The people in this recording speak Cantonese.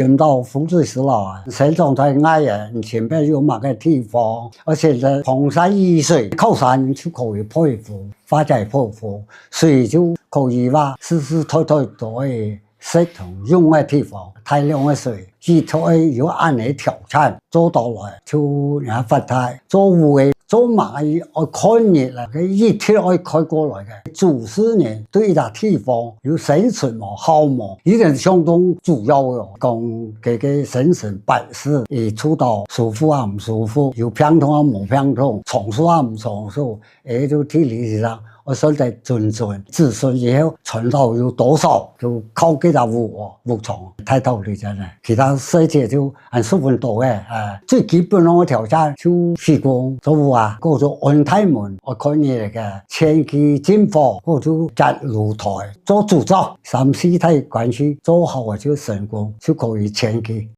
見到風水師佬啊，身上太矮人，前邊有某個地方，而且呢風山雨水，靠山就可以佩服，發財破福，水就可以話世世代代都會食同用嘅地方，大量嘅水，只可以要按你條件做到來，就人發達，做戶嘅。做螞蟻愛看熱啦，佢一天可以開過來嘅。94年對一笪地方有生存冇好冇，已經相當主要嘅。講佢嘅生存百事，而出到舒服啊唔舒服，有平通啊冇平通，長壽啊唔長壽，就地理上我說得準，子孫以後傳到有多少，就靠幾多戶廠，太道理真係。其他世界就按十分多嘅，最基本嘅條件就施工做戶啊，嗰種安泰門，我看嘢嚟嘅，前期進貨，嗰種紮露台，做組裝，3、4體關係做好就成功，就可以前期。